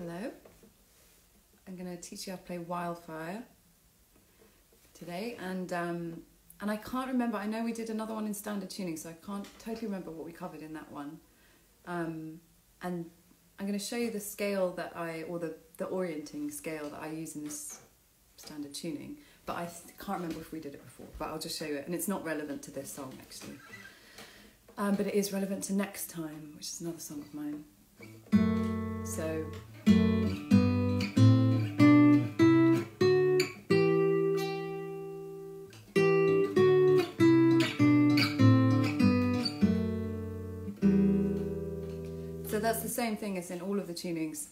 Hello, I'm going to teach you how to play Wildfire today, and I can't remember, I know we did another one in standard tuning, so I can't totally remember what we covered in that one, and I'm going to show you the scale that or the orienting scale that I use in this standard tuning, but I can't remember if we did it before, but I'll just show you it, and it's not relevant to this song actually, but it is relevant to Next Time, which is another song of mine. So that's the same thing as in all of the tunings.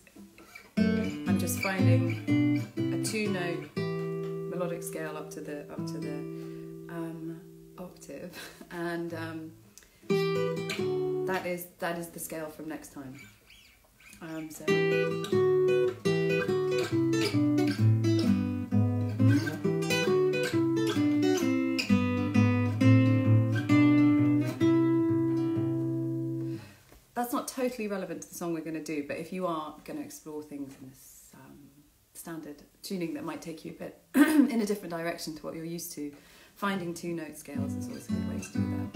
I'm just finding a 2-note melodic scale up to the octave, and that is the scale from Next Time. So that's not totally relevant to the song we're going to do, but if you are going to explore things in this standard tuning that might take you a bit in a different direction to what you're used to, finding 2-note scales is always a good way to do that.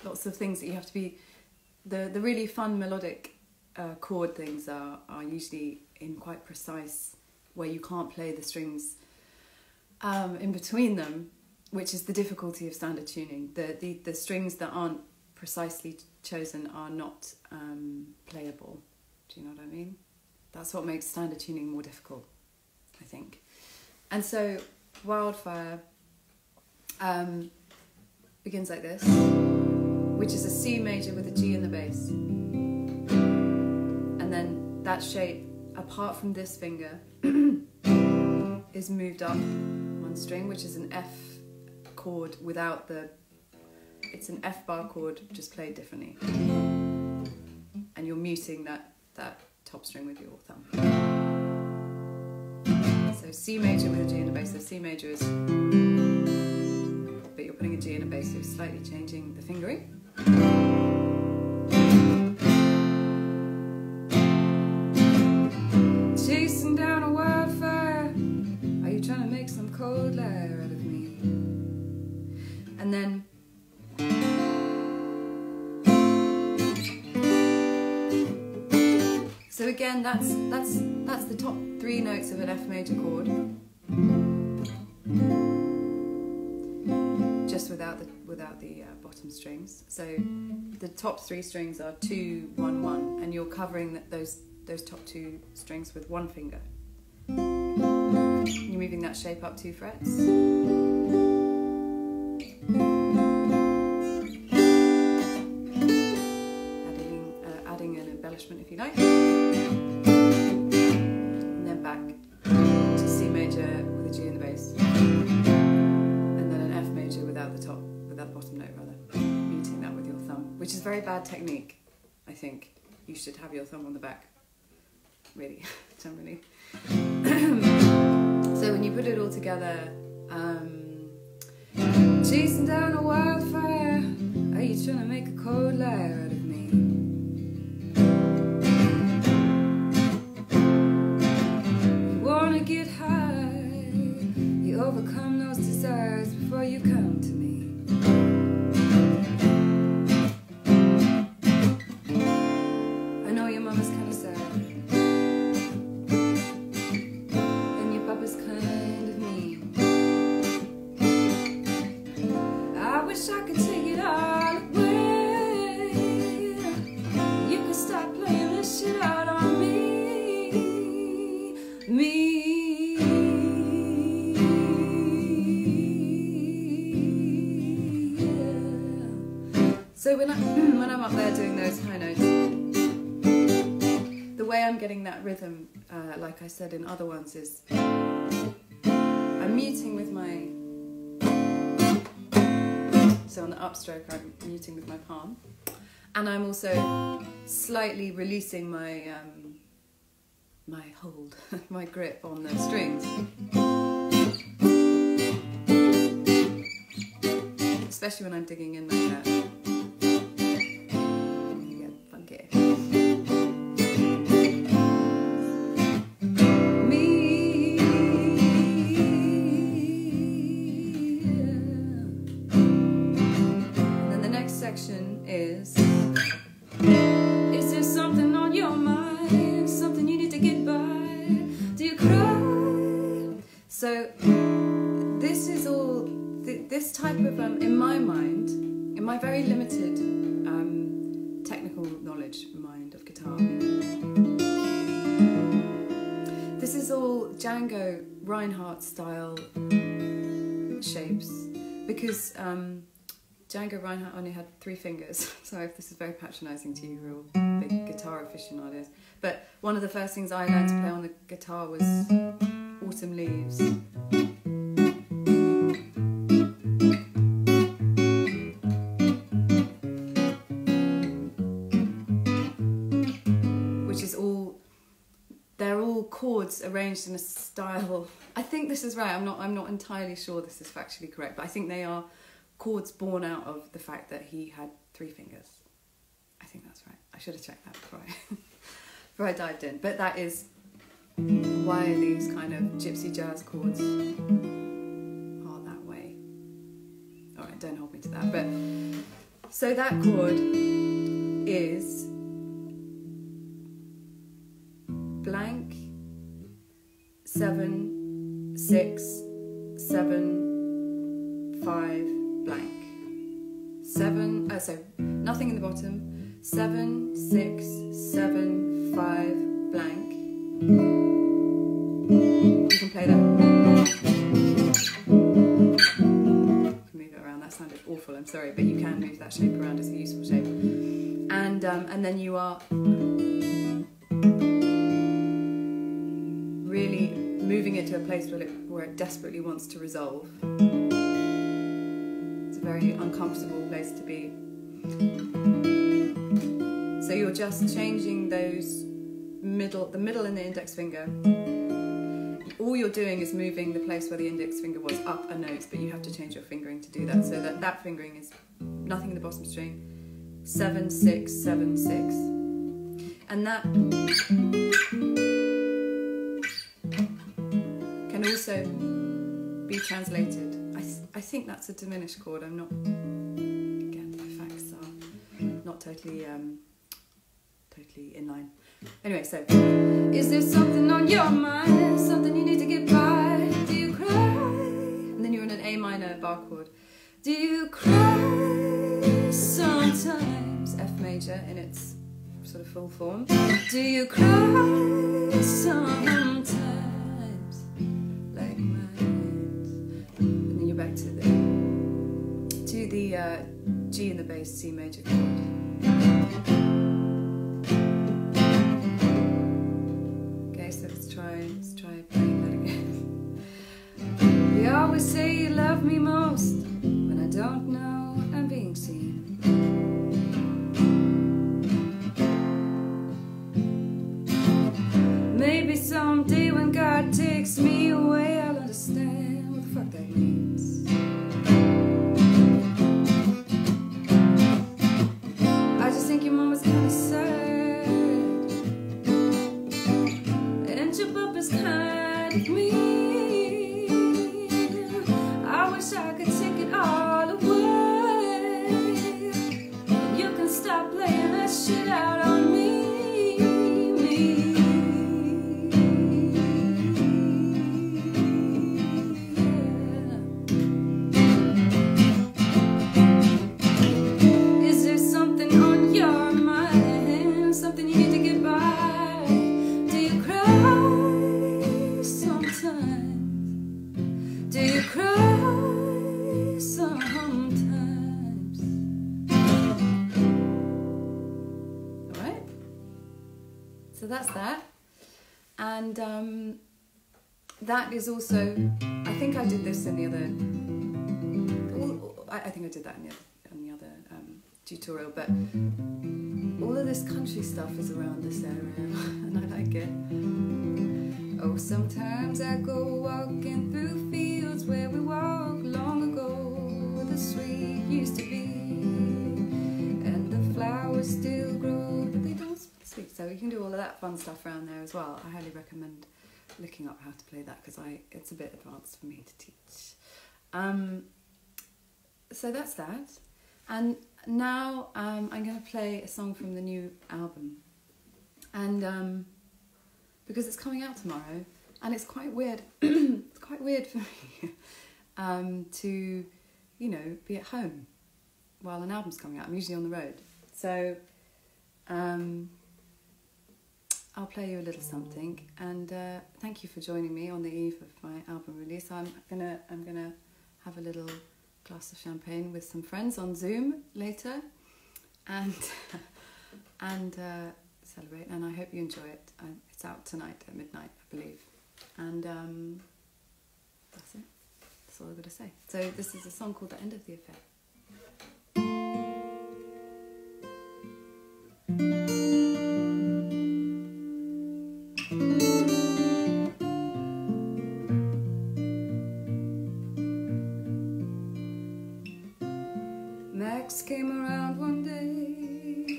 Lots of things that you have to be... The really fun melodic chord things are usually in quite precise, where you can't play the strings in between them, which is the difficulty of standard tuning. The strings that aren't precisely chosen are not playable. Do you know what I mean? That's what makes standard tuning more difficult, I think. And so Wildfire begins like this, which is a C major with a G in the bass. And then that shape, apart from this finger, is moved up one string, which is an F chord without the... It's an F bar chord, just played differently. And you're muting that top string with your thumb. So C major with a G in the bass. So C major is... But you're putting a G in a bass, so it's slightly changing the fingering. Chasing down a wildfire, are you trying to make some cold liar out of me? And then so again, that's the top 3 notes of an F major chord, just without the bottom strings. So the top 3 strings are 2, 1, 1, and you're covering those top 2 strings with one finger. You're moving that shape up 2 frets. Adding an embellishment if you like. And then back to C major with a G in the bass. And then an F major without the bottom note rather. Muting that with your thumb, which is very bad technique, I think. You should have your thumb on the back. Really, generally. So when you put it all together, chasing down a wildfire, are you trying to make a cold liar out of me? You wanna get high, you overcome those desires before you come to me. I know your mama's kinda sad, I could take it all away. You could stop playing this shit out on me. Yeah. So when I'm up there doing those high notes, the way I'm getting that rhythm, like I said in other ones, is I'm muting with my... So on the upstroke, I'm muting with my palm, and I'm also slightly releasing my my hold, my grip on the strings. especially when I'm digging in like that. You get funky. Section is there something on your mind, something you need to get by, do you cry? So this is all this type of in my mind, in my very limited technical knowledge mind of guitar, this is all Django Reinhardt style shapes, because Django Reinhardt only had 3 fingers. Sorry if this is very patronising to you who are big guitar aficionados. But one of the first things I learned to play on the guitar was Autumn Leaves. Which is they're all chords arranged in a style. I think this is right, I'm not entirely sure this is factually correct, but I think they are chords born out of the fact that he had 3 fingers. I think that's right. I should have checked that before I dived in. But that is why these kind of gypsy jazz chords are that way. Alright, don't hold me to that. But so that chord is blank, 7, 6, 7, 5, blank. 7, so nothing in the bottom, 7, 6, 7, 5, blank. You can play that. You can move it around, that sounded awful, I'm sorry, but you can move that shape around, it's a useful shape. And then you are really moving it to a place where it desperately wants to resolve. Very uncomfortable place to be. So you're just changing those the middle and the index finger. All you're doing is moving the place where the index finger was up a note, but you have to change your fingering to do that. So that fingering is nothing in the bottom string, 7, 6, 7, 6. And that can also be translated. I think that's a diminished chord. I'm not, again, my facts are not totally in line. Anyway, so, is there something on your mind, something you need to get by, do you cry? And then you're in an A minor bar chord. Do you cry sometimes, F major in its sort of full form. Do you cry sometimes, like mine? And then you're back to the G in the bass, C major chord. Okay, so let's try playing that again. You always say you love me most when I don't know I'm being seen. Maybe someday when God takes me away, I'll understand what the fuck that means. I just think your mama's kinda sad, and your papa's kind of mean. I wish I could take it all away. You can stop playing that shit out on me. So that's that, and that is also, I think I did this in the other, I think I did that in the other tutorial, but all of this country stuff is around this area, and I like it. Oh, sometimes I go walking through fields where we walked long ago with a sweet used to be, and the flowers still grow, but they don't speak. So you can do all of that fun stuff around there as well. I highly recommend looking up how to play that, because it's a bit advanced for me to teach. So that's that. And now I'm going to play a song from the new album. And because it's coming out tomorrow, and it's quite weird. It's quite weird for me to, you know, be at home while an album's coming out. I'm usually on the road. So I'll play you a little something, and thank you for joining me on the eve of my album release. I'm gonna have a little glass of champagne with some friends on Zoom later, and celebrate. And I hope you enjoy it. It's out tonight at midnight, I believe. And that's it. That's all I've got to say. So this is a song called "The End of the Affair." Max came around one day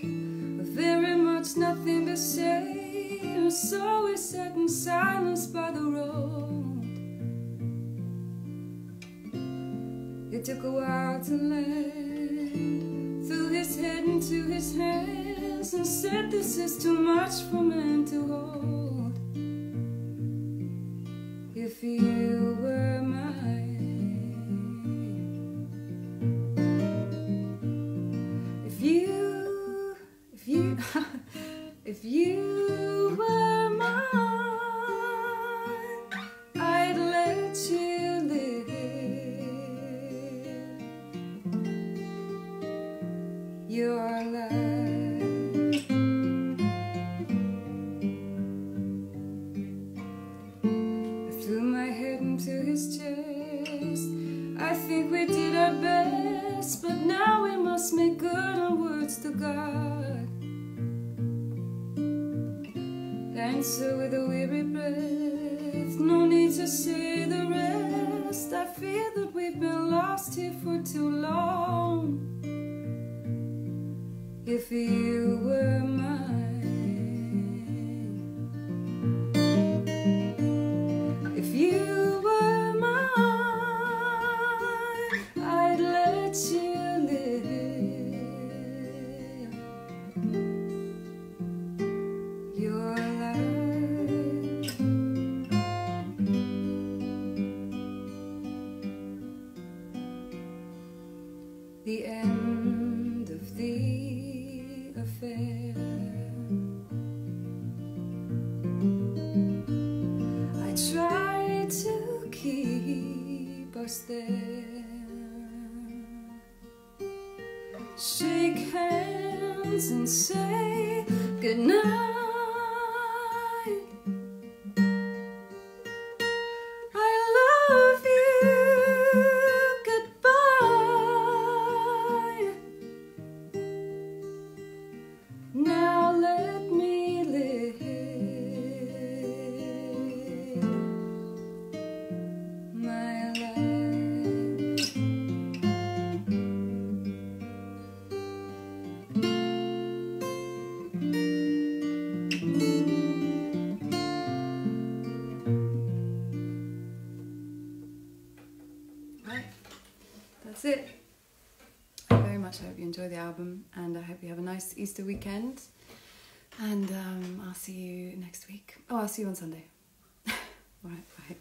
with very much nothing to say, and so we sat in silence by the road. It took a while to land, threw his head into his hands and said, "This is too much for man to hold. If you were mine, if you were mine, I'd let you live your life." I threw my head into his chest. I think we did our best, but now we must make good our words to God. Answer with a weary breath, no need to say the rest. I fear that we've been lost here for too long. If you were mine, if you were mine, I'd let you live your life. The end of the affair. I tried to keep us there, shake hands and say goodnight. That's it. I very much hope you enjoy the album, and I hope you have a nice Easter weekend. And I'll see you next week. Oh, I'll see you on Sunday. All right, bye.